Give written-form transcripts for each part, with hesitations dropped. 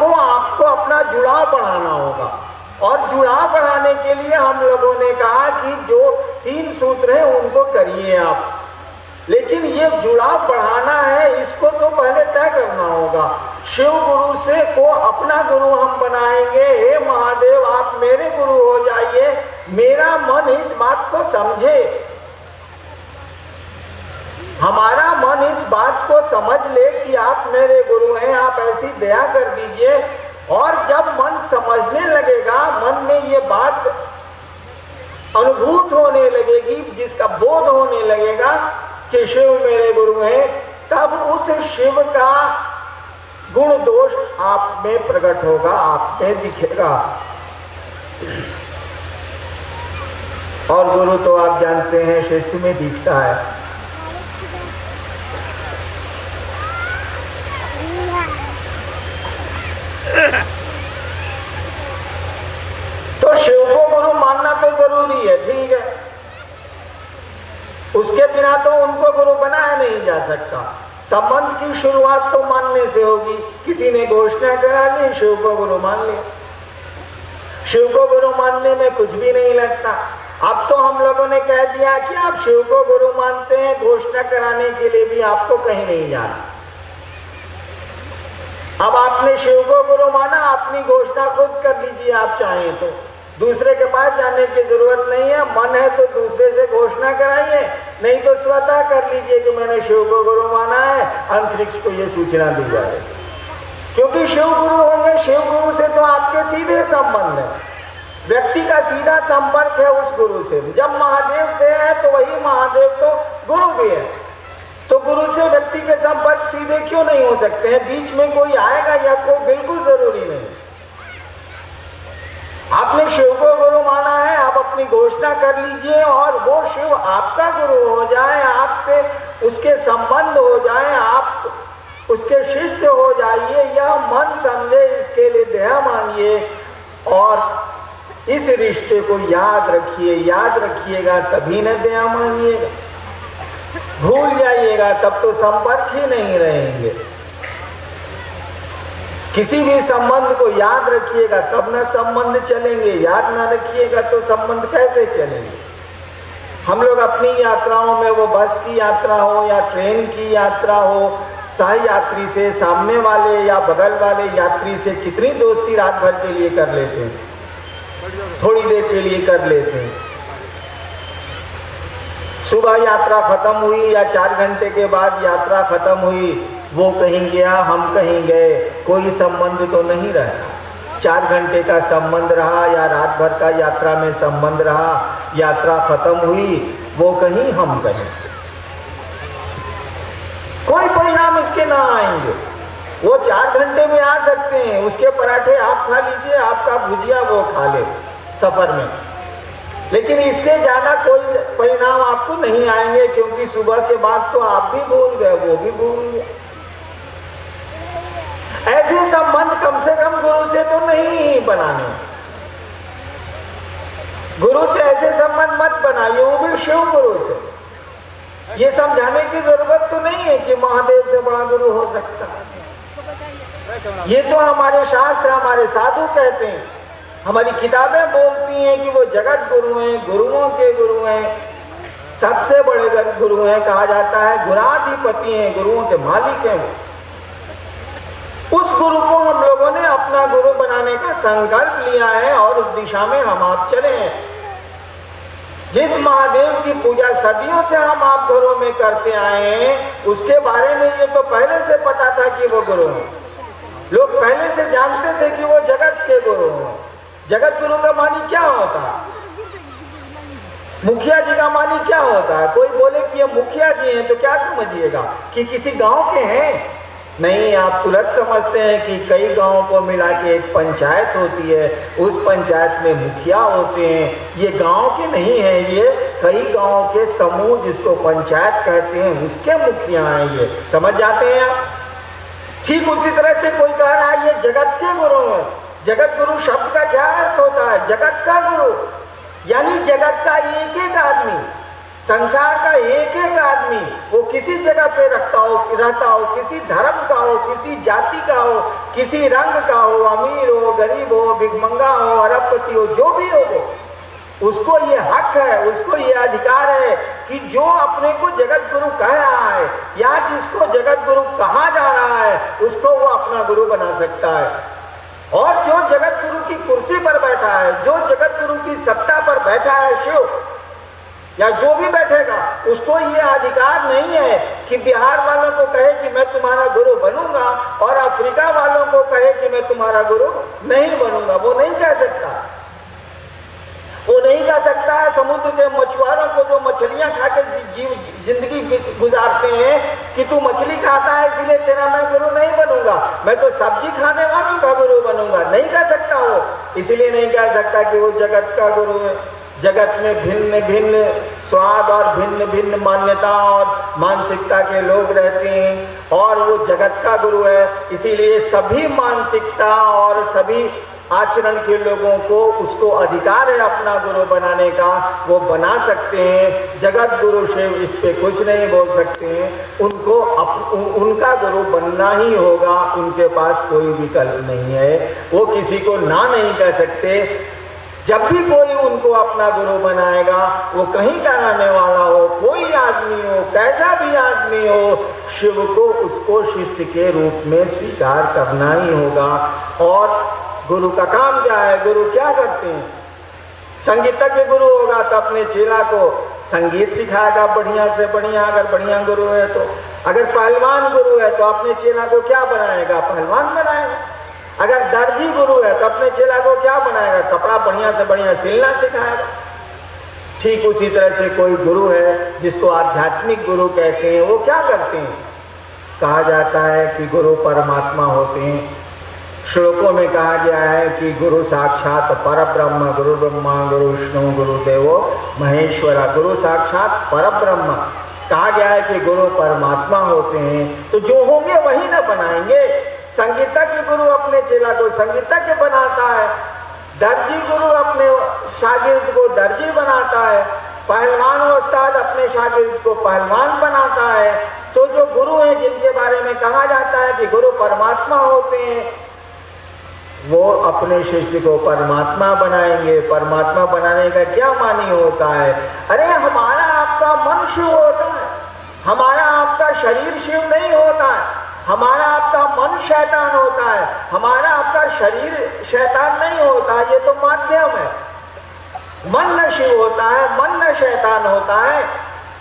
हमको आपको अपना जुड़ाव बढ़ाना होगा, और जुड़ाव बढ़ाने के लिए हम लोगों ने कहा कि जो 3 सूत्र हैं उनको करिए आप। लेकिन ये जुड़ाव बढ़ाना है, इसको तो पहले तय करना होगा। शिव गुरु से को अपना गुरु हम बनाएंगे, हे महादेव आप मेरे गुरु हो जाइए, मेरा मन इस बात को समझे, हमारा मन इस बात को समझ ले कि आप मेरे गुरु हैं, आप ऐसी दया कर दीजिए। और जब मन समझने लगेगा, मन में ये बात अनुभूत होने लगेगी, जिसका बोध होने लगेगा कि शिव मेरे गुरु हैं, तब उस शिव का गुण दोष आप में प्रकट होगा, आप में दिखेगा। और गुरु तो आप जानते हैं शिष्य में दिखता है। तो शिव को गुरु मानना तो जरूरी है, ठीक है, उसके बिना तो उनको गुरु बनाया नहीं जा सकता। संबंध की शुरुआत तो मानने से होगी। किसी ने घोषणा करा ली, शिव को गुरु मान लिया। शिव को गुरु मानने में कुछ भी नहीं लगता। अब तो हम लोगों ने कह दिया कि आप शिव को गुरु मानते हैं, घोषणा कराने के लिए भी आपको कहीं नहीं जाना। अब आपने शिव को गुरु माना, अपनी घोषणा खुद कर लीजिए आप चाहें तो, दूसरे के पास जाने की जरूरत नहीं है। मन है तो दूसरे से घोषणा कराइए, नहीं तो स्वतः कर लीजिए कि मैंने शिव को गुरु माना है, अंतरिक्ष को ये सूचना दी जाए। क्योंकि शिव गुरु होंगे, शिव गुरु से तो आपके सीधे संबंध है, व्यक्ति का सीधा संपर्क है उस गुरु से। जब महादेव से है तो वही महादेव तो गुरु भी है, तो गुरु से व्यक्ति के संपर्क सीधे क्यों नहीं हो सकते हैं? बीच में कोई आएगा या कोई, बिल्कुल जरूरी नहीं। आपने शिव को गुरु माना है, आप अपनी घोषणा कर लीजिए और वो शिव आपका गुरु हो जाए, आपसे उसके संबंध हो जाए, आप उसके शिष्य हो जाइए, यह मन समझे, इसके लिए दया मांगिए और इस रिश्ते को याद रखिए। याद रखिएगा तभी न दया मांगिएगा, भूल जाइएगा तब तो संपर्क ही नहीं रहेंगे। किसी भी संबंध को याद रखिएगा तब न संबंध चलेंगे, याद न रखिएगा तो संबंध कैसे चलेंगे? हम लोग अपनी यात्राओं में, वो बस की यात्रा हो या ट्रेन की यात्रा हो, सह यात्री से, सामने वाले या बगल वाले यात्री से कितनी दोस्ती रात भर के लिए कर लेते हैं, थोड़ी देर के लिए कर लेते हैं। सुबह यात्रा खत्म हुई या 4 घंटे के बाद यात्रा खत्म हुई, वो कहीं गया, हम कहीं गए, कोई संबंध तो नहीं रहा। 4 घंटे का संबंध रहा या रात भर का यात्रा में संबंध रहा, यात्रा खत्म हुई, वो कहीं, हम कहीं, कोई परिणाम इसके ना आएंगे। वो 4 घंटे में आ सकते हैं, उसके पराठे आप खा लीजिए, आपका भुजिया वो खा ले सफर में, लेकिन इससे ज्यादा कोई परिणाम आपको नहीं आएंगे, क्योंकि सुबह के बाद तो आप भी भूल गए, वो भी भूल गए। ऐसे संबंध कम से कम गुरु से तो नहीं बनाने। गुरु से ऐसे संबंध मत बनाइए, वो भी शिव गुरु से। ये समझाने की जरूरत तो नहीं है कि महादेव से बड़ा गुरु हो सकता है। ये तो हमारे शास्त्र, हमारे साधु कहते हैं, हमारी किताबें बोलती हैं कि वो जगत गुरु हैं, गुरुओं के गुरु हैं, सबसे बड़े गुरु हैं, कहा जाता है गुणाधिपति हैं, गुरुओं के मालिक हैं। उस गुरु को हम लोगों ने अपना गुरु बनाने का संकल्प लिया है और उस दिशा में हम आप चले हैं। जिस महादेव की पूजा सदियों से हम आप घरों में करते आए हैं, उसके बारे में ये तो पहले से पता था कि वो गुरु हैं। लोग पहले से जानते थे कि वो जगत के गुरु हैं। जगत गुरु का मानी क्या होता है? मुखिया जी का मानी क्या होता है? कोई बोले कि ये मुखिया जी हैं तो क्या समझिएगा कि किसी गांव के हैं? नहीं, आप तुरंत समझते हैं कि कई गांवों को मिला के एक पंचायत होती है, उस पंचायत में मुखिया होते हैं। ये गांव के नहीं है, ये कई गांवों के समूह जिसको पंचायत कहते हैं, उसके मुखिया हैं। ये समझ जाते हैं आप? ठीक उसी तरह से कोई कह रहा है ये जगत के गुरु हैं। जगत गुरु शब्द का क्या अर्थ होता है? जगत का गुरु, यानी जगत का एक एक आदमी, संसार का एक एक आदमी वो किसी जगह पे रहता हो, किसी धर्म का हो, किसी जाति का हो, किसी रंग का हो, अमीर हो, गरीब हो, भिखमंगा हो, अरबपति हो, जो भी हो वो, उसको ये हक है, उसको ये अधिकार है कि जो अपने को जगत गुरु कह रहा है या जिसको जगत गुरु कहा जा रहा है उसको वो अपना गुरु बना सकता है। और जो जगत गुरु की कुर्सी पर बैठा है, जो जगत गुरु की सत्ता पर बैठा है शिव या जो भी बैठेगा, उसको ये अधिकार नहीं है कि बिहार वालों को कहे कि मैं तुम्हारा गुरु बनूंगा और अफ्रीका वालों को कहे कि मैं तुम्हारा गुरु नहीं बनूंगा। वो नहीं कह सकता। वो नहीं कह सकता है समुद्र के मछुआरों को जो मछलियां खा के जिंदगी गुजारते हैं कि तू मछली खाता है इसलिए तेरा मैं गुरु नहीं बनूंगा, मैं तो सब्जी खाने वालों का गुरु बनूंगा। नहीं कह सकता वो, इसलिए नहीं कह सकता कि वो जगत का गुरु है। जगत में भिन्न भिन्न स्वाद और भिन्न भिन्न मान्यता और मानसिकता के लोग रहते हैं और वो जगत का गुरु है। इसीलिए सभी मानसिकता और सभी आचरण के लोगों को उसको अधिकार है अपना गुरु बनाने का, वो बना सकते हैं। जगत गुरु शिव इस पे कुछ नहीं बोल सकते हैं, उनको उनका गुरु बनना ही होगा, उनके पास कोई विकल्प नहीं है। वो किसी को ना नहीं कह सकते। जब भी कोई उनको अपना गुरु बनाएगा, वो कहीं का रहने वाला हो, कोई आदमी हो, कैसा भी आदमी हो, शिव को उसको शिष्य के रूप में स्वीकार करना ही होगा। और गुरु का काम क्या है? गुरु क्या करते हैं? संगीतज्ञ गुरु होगा तो अपने चेला को संगीत सिखाएगा बढ़िया से बढ़िया, अगर बढ़िया गुरु है तो। अगर पहलवान गुरु है तो अपने चेला को क्या बनाएगा? पहलवान बनाएगा। अगर दर्जी गुरु है तो अपने चेला को क्या बनाएगा? कपड़ा बढ़िया से बढ़िया सिलना सिखाएगा। ठीक उसी तरह से कोई गुरु है जिसको आध्यात्मिक गुरु कहते हैं, वो क्या करते हैं? कहा जाता है कि गुरु परमात्मा होते हैं। श्लोकों में कहा गया है कि गुरु साक्षात परब्रह्म, गुरु ब्रह्मा गुरु विष्णु गुरुदेवो महेश्वरा। गुरु साक्षात परब्रह्म कहा गया है कि गुरु परमात्मा होते हैं। तो जो होंगे वही ना बनाएंगे। संगीतज्ञ गुरु अपने चेला को संगीतज्ञ बनाता है, दर्जी गुरु अपने शागिर्द को दर्जी बनाता है, पहलवान उस्ताद अपने शागिर्द को पहलवान बनाता है। तो जो गुरु हैं जिनके बारे में कहा जाता है कि गुरु परमात्मा होते हैं, वो अपने शिष्य को परमात्मा बनाएंगे। परमात्मा बनाने का क्या मानी होता है? अरे हमारा आपका मन शिव होता है, हमारा आपका शरीर शिव नहीं होता है। हमारा आपका मन शैतान होता है, हमारा आपका शरीर शैतान नहीं होता। ये तो माध्यम है। मन न शिव होता है, मन न शैतान होता है।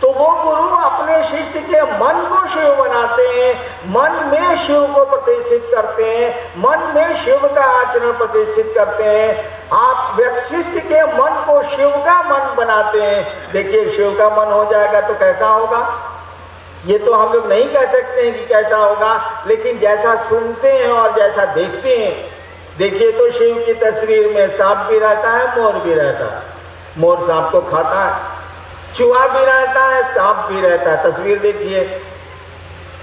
तो वो गुरु अपने शिष्य के मन को शिव बनाते हैं, मन में शिव को प्रतिष्ठित करते हैं, मन में शिव का आचरण प्रतिष्ठित करते हैं। आप शिष्य के मन को शिव का मन बनाते हैं। देखिए, शिव का मन हो जाएगा तो कैसा होगा ये तो हम लोग नहीं कह सकते हैं कि कैसा होगा, लेकिन जैसा सुनते हैं और जैसा देखते हैं। देखिए तो शिव की तस्वीर में सांप भी रहता है, मोर भी रहता है। मोर सांप को खाता है, चूहा भी रहता है, सांप भी रहता है। तस्वीर देखिए,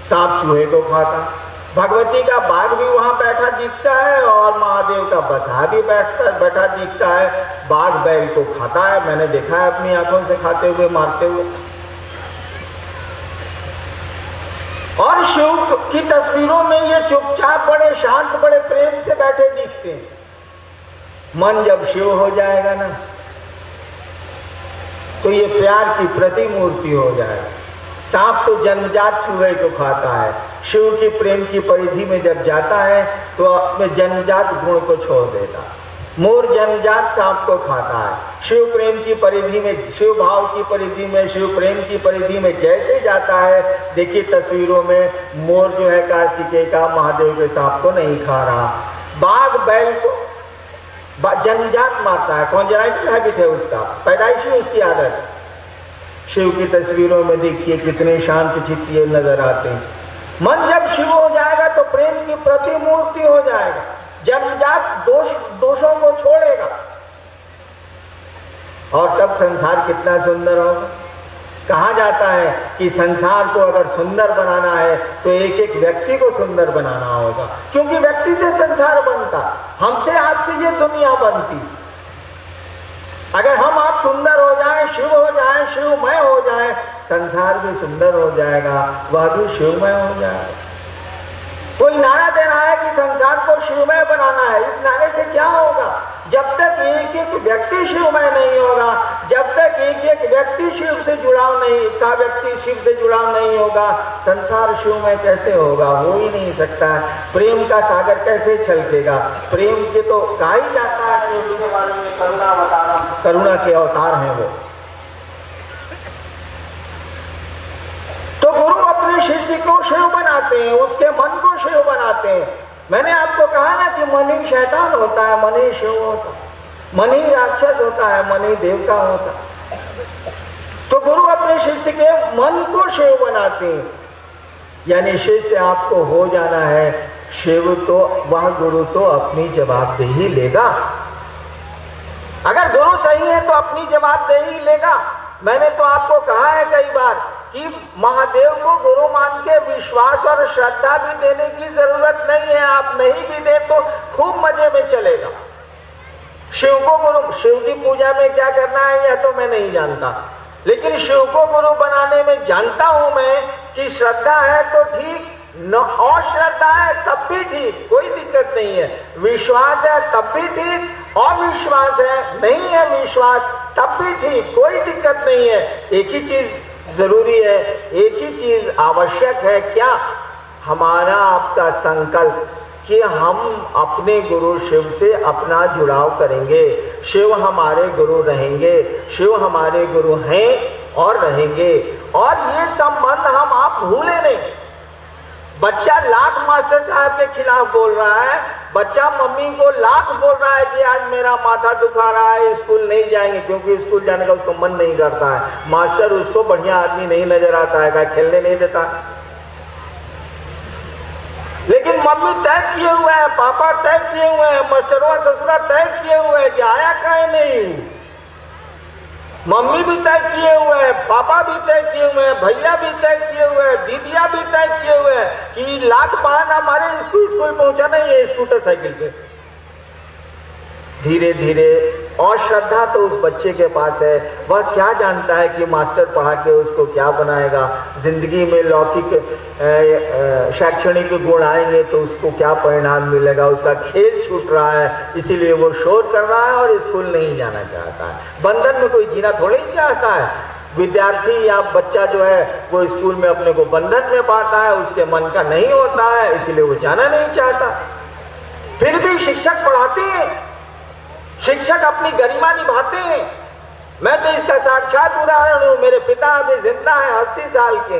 सांप चूहे को खाता है। भगवती का बाघ भी वहां बैठा दिखता है और महादेव का बसहा भी बैठा दिखता है। बाघ बैल को खाता है, मैंने देखा है अपनी आंखों से खाते हुए, मारते हुए। और शिव की तस्वीरों में ये चुपचाप बड़े शांत, बड़े प्रेम से बैठे दिखते हैं। मन जब शिव हो जाएगा ना, तो ये प्यार की प्रतिमूर्ति हो जाएगा। सांप तो जन्मजात चूहे को खाता है, शिव की प्रेम की परिधि में जब जाता है तो अपने जन्मजात गुण को छोड़ देता है। मोर जन्मजात सांप को खाता है। शिव प्रेम की परिधि में, शिव भाव की परिधि में, शिव प्रेम की परिधि में जैसे जाता है, देखिए तस्वीरों में मोर जो है कार्तिकेय का महादेव के सांप को नहीं खा रहा। बाघ बैल को जन्मजात मारता है, कॉन्जेनाइटल हैबिट है उसका, पैदाइशी उसकी आदत। शिव की तस्वीरों में देखिए कितने शांत चित्त ये नजर आते हैं। मन जब शिव हो जाएगा तो प्रेम की प्रतिमूर्ति हो जाएगा, जन्मजात दोषों को छोड़ेगा और तब संसार कितना सुंदर होगा। कहा जाता है कि संसार को अगर सुंदर बनाना है तो एक एक व्यक्ति को सुंदर बनाना होगा, क्योंकि व्यक्ति से संसार बनता, हमसे आपसे ये दुनिया बनती। अगर हम आप सुंदर हो जाएं, शिव हो जाएं, शिवमय हो जाएं, संसार भी सुंदर हो जाएगा, वह भी शिवमय हो जाएगा। कोई नारा दे रहा है कि संसार को शिवमय बनाना है, इस नारे से क्या होगा? जब तक एक एक व्यक्ति शिवमय नहीं होगा, जब तक एक एक व्यक्ति शिव से जुड़ाव नहीं का व्यक्ति शिव से जुड़ाव नहीं होगा, संसार शिवमय कैसे होगा? हो ही नहीं सकता। प्रेम का सागर कैसे छलकेगा? प्रेम के तो कहा ही जाता है कि उनके बारे में करुणा अवतार, करुणा के अवतार हैं वो। तो गुरु अपने शिष्य को शिव बनाते हैं, उसके मन को शिव बनाते हैं। मैंने आपको कहा ना कि मन ही शैतान होता है, मन ही शिव होता है, मन ही राक्षस होता है, मन ही देवता होता है। तो गुरु अपने शिष्य के मन को शिव बनाते हैं, यानी शिष्य आपको हो जाना है शिव, तो वह गुरु तो अपनी जवाबदेही लेगा। अगर गुरु सही है तो अपनी जवाबदेही लेगा। मैंने तो आपको कहा है कई बार कि महादेव को गुरु मान के विश्वास और श्रद्धा भी देने की जरूरत नहीं है। आप नहीं भी दे तो खूब मजे में चलेगा। शिव को गुरु, शिव की पूजा में क्या करना है यह तो मैं नहीं जानता, लेकिन शिव को गुरु बनाने में जानता हूं मैं कि श्रद्धा है तो ठीक, और श्रद्धा है तब भी ठीक, कोई दिक्कत नहीं है। विश्वास है तब भी ठीक, अविश्वास है, नहीं है विश्वास तब भी ठीक, कोई दिक्कत नहीं है। एक ही चीज जरूरी है, एक ही चीज आवश्यक है, क्या? हमारा आपका संकल्प कि हम अपने गुरु शिव से अपना जुड़ाव करेंगे। शिव हमारे गुरु रहेंगे, शिव हमारे गुरु हैं और रहेंगे, और ये संबंध हम आप भूले नहीं। बच्चा लाख मास्टर साहब के खिलाफ बोल रहा है, बच्चा मम्मी को लाख बोल रहा है कि आज मेरा माथा दुखा रहा है, स्कूल नहीं जाएंगे, क्योंकि स्कूल जाने का उसको मन नहीं करता है। मास्टर उसको बढ़िया आदमी नहीं नजर आता है, खेलने नहीं देता। लेकिन मम्मी तय किए हुए हैं, पापा तय किए हुए हैं, मास्टरवा ससुरा तय किए हुए हैं कि आया काहे नहीं। मम्मी भी तय किए हुए हैं, पापा भी तय किए हुए हैं, भैया भी तय किए हुए हैं, दीदिया भी तय किए हुए हैं कि लाख बहाना हमारे स्कूल पहुंचाना ही है स्कूटर साइकिल पे। धीरे धीरे, और श्रद्धा तो उस बच्चे के पास है, वह क्या जानता है कि मास्टर पढ़ा के उसको क्या बनाएगा, जिंदगी में लौकिक शैक्षणिक गुण आएंगे तो उसको क्या परिणाम मिलेगा। उसका खेल छूट रहा है, इसीलिए वो शोर कर रहा है और स्कूल नहीं जाना चाहता है। बंधन में कोई जीना थोड़ी ही चाहता है। विद्यार्थी या बच्चा जो है वो स्कूल में अपने को बंधन में पाता है, उसके मन का नहीं होता है, इसीलिए वो जाना नहीं चाहता। फिर भी शिक्षक पढ़ाते हैं, शिक्षक अपनी गरिमा निभाते हैं। मैं तो इसका साक्षात उदाहरण हूं। मेरे पिता अभी जिंदा है, 80 साल के।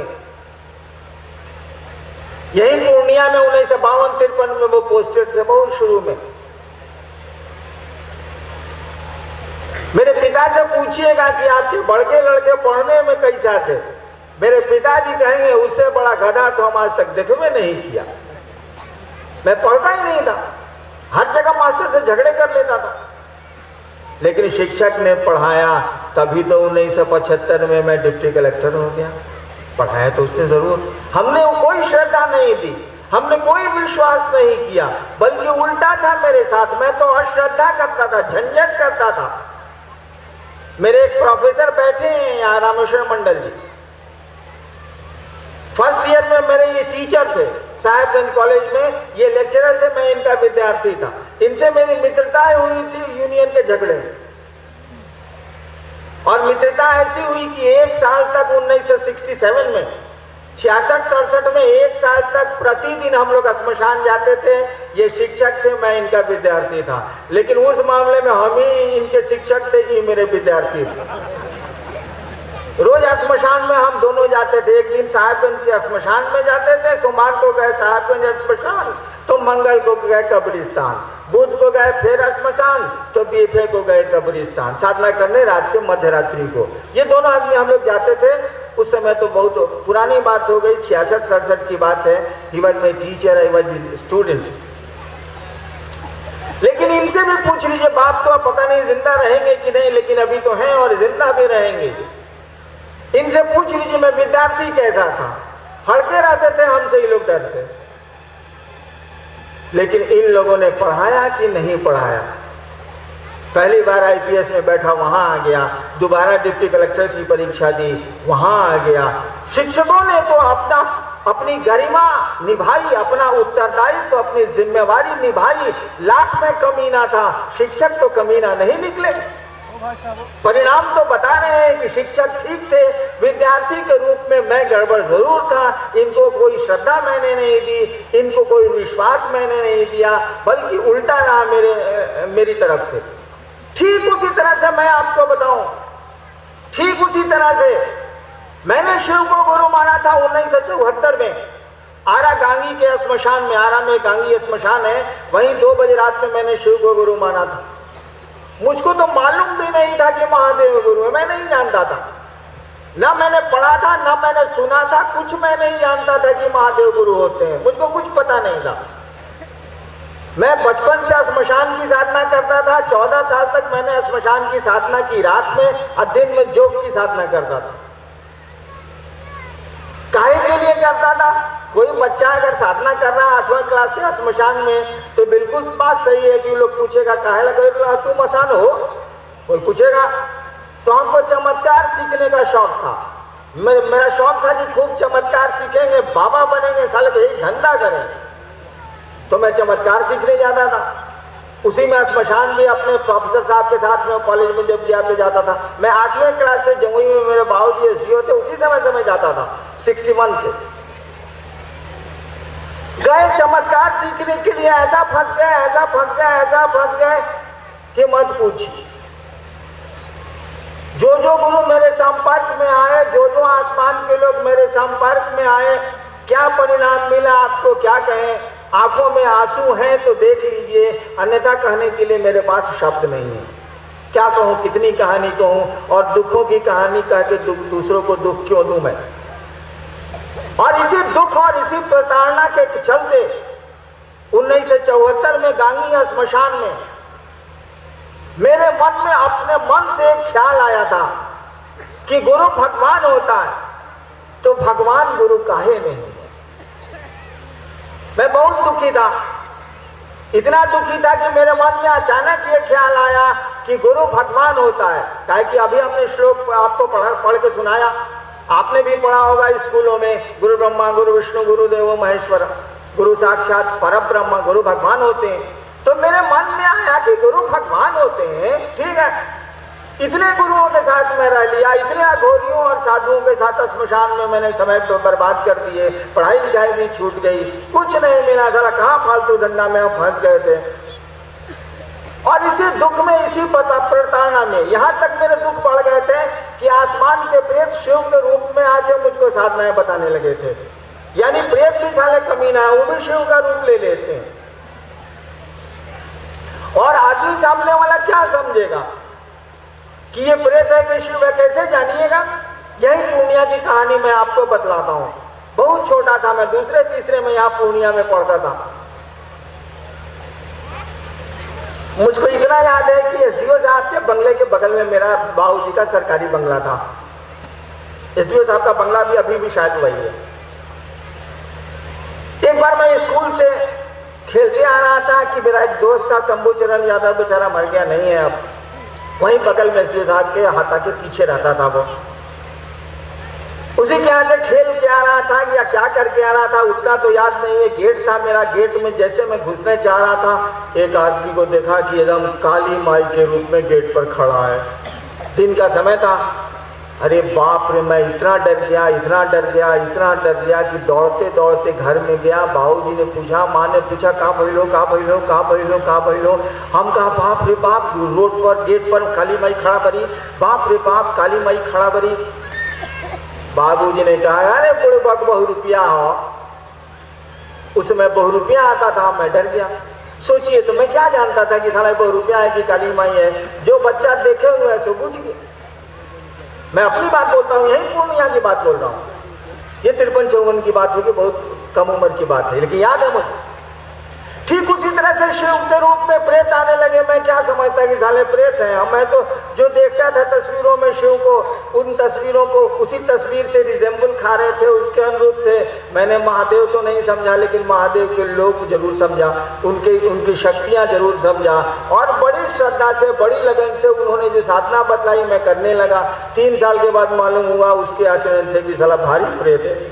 यही पूर्णिया में 1952-53 में वो पोस्टेड थे, बहुत शुरू में। मेरे पिता से पूछिएगा कि आपके बड़के लड़के पढ़ने में कैसा थे, मेरे पिताजी कहेंगे उससे बड़ा गधा तो हम आज तक देखे नहीं किया। मैं पढ़ता ही नहीं था, हर जगह मास्टर से झगड़े कर लेता था, लेकिन शिक्षक ने पढ़ाया, तभी तो 1975 में मैं डिप्टी कलेक्टर हो गया। पढ़ाया तो उसने जरूर, हमने कोई श्रद्धा नहीं दी, हमने कोई विश्वास नहीं किया, बल्कि उल्टा था मेरे साथ। मैं तो अश्रद्धा करता था, झंझट करता था। मेरे एक प्रोफेसर बैठे हैं यहाँ, रामेश्वर मंडल जी, फर्स्ट ईयर में मेरे ये टीचर थे साहेबगंज कॉलेज में, ये लेक्चरर थे, मैं इनका विद्यार्थी था। इनसे मेरी मित्रताएं हुई थी यूनियन के झगड़े में, और मित्रता ऐसी हुई कि एक साल तक 1967 में 66-67 में एक साल तक प्रतिदिन हम लोग श्मशान जाते थे। ये शिक्षक थे, मैं इनका विद्यार्थी था, लेकिन उस मामले में हम ही इनके शिक्षक थे, ये मेरे विद्यार्थी थे। रोज श्मशान में हम दोनों जाते थे। एक दिन साहेबगंज के श्मशान में जाते थे, सोमवार को गए साहेबगंज श्मशान, तो मंगल को गए कब्रिस्तान, बुध को गए फिर श्मशान, तो बीफे को गए कब्रिस्तान साधना करने रात के मध्य रात्रि को। ये दोनों आदमी हम लोग जाते थे। उस समय तो बहुत पुरानी बात हो गई, 66-67 की बात है। He was my teacher, I was student. लेकिन इनसे भी पूछ लीजिए, बाप तो पता नहीं जिंदा रहेंगे कि नहीं, लेकिन अभी तो हैं और जिंदा भी रहेंगे। इनसे पूछ लीजिए मैं विद्यार्थी कैसा था, हड़के रहते थे हमसे ये लोग डर से। लेकिन इन लोगों ने पढ़ाया कि नहीं पढ़ाया? पहली बार IPS में बैठा, वहां आ गया। दोबारा डिप्टी कलेक्टर की परीक्षा दी, वहां आ गया। शिक्षकों ने तो अपनी गरिमा निभाई, अपना उत्तरदायित्व तो अपनी जिम्मेवारी निभाई। लाख में कमीना था, शिक्षक तो कमीना नहीं निकले। परिणाम तो बता रहे हैं कि शिक्षक ठीक थे, विद्यार्थी के रूप में मैं गड़बड़ जरूर था। इनको कोई श्रद्धा मैंने नहीं दी, इनको कोई विश्वास मैंने नहीं दिया, बल्कि उल्टा रहा मेरी तरफ से। ठीक उसी तरह से मैं आपको बताऊं, ठीक उसी तरह से मैंने शिव को गुरु माना था 1974 में। आरा गांगी के स्मशान में, आरा में गांगी स्मशान है, वहीं 2 बजे रात में मैंने शिव को गुरु माना था। मुझको तो मालूम भी नहीं था कि महादेव गुरु है, मैं नहीं जानता था, ना मैंने पढ़ा था, ना मैंने सुना था, कुछ मैं नहीं जानता था कि महादेव गुरु होते हैं, मुझको कुछ पता नहीं था। मैं बचपन से स्मशान की साधना करता था। 14 साल तक मैंने स्मशान की साधना की, रात में और दिन में योग की साधना करता था। काहे के लिए करता था? कोई बच्चा अगर साधना कर रहा है 8वीं क्लास से स्मशान में, तो बिल्कुल बात सही है कि लोग पूछेगा काहे लगा तू मसान हो, कोई पूछेगा। तो हमको चमत्कार सीखने का शौक था। मेरा शौक था कि खूब चमत्कार सीखेंगे, बाबा बनेंगे, साले यही धंधा करें। तो मैं चमत्कार सीखने जाता था। उसी में स्मशान भी अपने प्रोफेसर साहब के साथ में कॉलेज में जब गया तो जाता था। मैं 8वीं क्लास से जमुई में मेरे बाबूजी SDO थे, उसी समय से मैं जाता था, 61 से। गए चमत्कार सीखने के लिए, ऐसा फंस गए, ऐसा फंस गए, ऐसा फंस गए कि मत पूछिए। जो गुरु मेरे संपर्क में आए, जो आसमान के लोग मेरे संपर्क में आए, क्या परिणाम मिला आपको क्या कहें। आंखों में आंसू हैं तो देख लीजिए, अन्यथा कहने के लिए मेरे पास शब्द नहीं है। क्या कहूं, कितनी कहानी कहूं, और दुखों की कहानी कह के दूसरों को दुख क्यों दूं मैं। और इसी दुख और इसी प्रताड़ना के चलते 1974 में गांगी स्मशान में मेरे मन में अपने मन से एक ख्याल आया था कि गुरु भगवान होता है तो भगवान गुरु काहे नहीं है। मैं बहुत दुखी था, इतना दुखी था कि मेरे मन में अचानक ये ख्याल आया कि गुरु भगवान होता है। काहे कि अभी हमने श्लोक आपको पढ़ के सुनाया, आपने भी पढ़ा होगा स्कूलों में, गुरु ब्रह्मा गुरु विष्णु गुरु देवो महेश्वर, गुरु साक्षात परब्रह्म, गुरु भगवान होते हैं। तो मेरे मन में आया कि गुरु भगवान होते हैं, ठीक है। इतने गुरुओं के साथ मैं रह लिया, इतने अघोरियों और साधुओं के साथ स्मशान में मैंने समय बर्बाद कर दिए, पढ़ाई लिखाई भी छूट गई, कुछ नहीं मिला, जरा कहाँ फालतू धंधा में हम फंस गए थे। और इसी दुख में, इसी प्रताड़ना में, यहां तक मेरे दुख बढ़ गए थे कि आसमान के प्रेत शिव के रूप में आके मुझको साधनाएं बताने लगे थे। यानी प्रेत भी साले कमीना है, वो भी शिव का रूप ले लेते हैं। और आदमी सामने वाला क्या समझेगा कि ये प्रेत है कि शिव है, कैसे जानिएगा। यही पूर्णिया की कहानी मैं आपको बतलाता हूं। बहुत छोटा था मैं, दूसरे तीसरे में यहाँ पूर्णिया में पढ़ता था। मुझको इतना याद है कि SDO साहब के बंगले के बगल में मेरा बाबूजी का सरकारी बंगला था। SDO साहब का बंगला भी अभी भी शायद वही है। एक बार मैं स्कूल से खेलते आ रहा था कि मेरा एक दोस्त था शंभूचरण यादव, बेचारा मर गया, नहीं है अब। वहीं बगल में SDO साहब के हाथा के पीछे रहता था वो। उसी के यहाँ से खेल के आ रहा था या क्या करके आ रहा था उतना तो याद नहीं है। गेट था मेरा, गेट में जैसे मैं घुसने चाह रहा था, एक आदमी को देखा कि एकदम काली माई के रूप में गेट पर खड़ा है। दिन का समय था। अरे बाप रे, मैं इतना डर गया, इतना डर गया, इतना डर गया कि दौड़ते दौड़ते घर में गया। बाबूजी ने पूछा, माँ ने पूछा, कहाँ भइलो, कहाँ भइलो, कहाँ भइलो, कहाँ भइलो। हम कहा बाप रे बाप, रोड पर गेट पर काली माई खड़ा बरी, बाप रे बाप काली माई खड़ा बरी। बाबूजी ने कहा, अरे बुढ़े बक बहु रुपया हो। उसमें बहु रुपया आता था, मैं डर गया। सोचिए तो मैं क्या जानता था कि साला बहु रुपया है कि काली माई है। जो बच्चा देखे हुए है सो बुझ गए। मैं अपनी बात बोलता हूँ, यही पूर्णिया की बात बोल रहा हूँ। ये 53-54 की बात होगी, बहुत कम उम्र की बात है, लेकिन याद है मुझे। ठीक उसी तरह से शिव के रूप में प्रेत आने लगे। मैं क्या समझता कि साले प्रेत हैं। मैं तो जो देखता था तस्वीरों में शिव को, उन तस्वीरों को उसी तस्वीर से रिजेंबल खा रहे थे, उसके अनुरूप थे। मैंने महादेव तो नहीं समझा, लेकिन महादेव के लोग जरूर समझा, उनकी शक्तियां जरूर समझा। और बड़ी बड़ी श्रद्धा से, बड़ी लगन से उन्होंने जो साधना बतलाई मैं करने लगा। 3 साल के बाद मालूम हुआ उसके आचरण से कि साला भारी प्रेत है।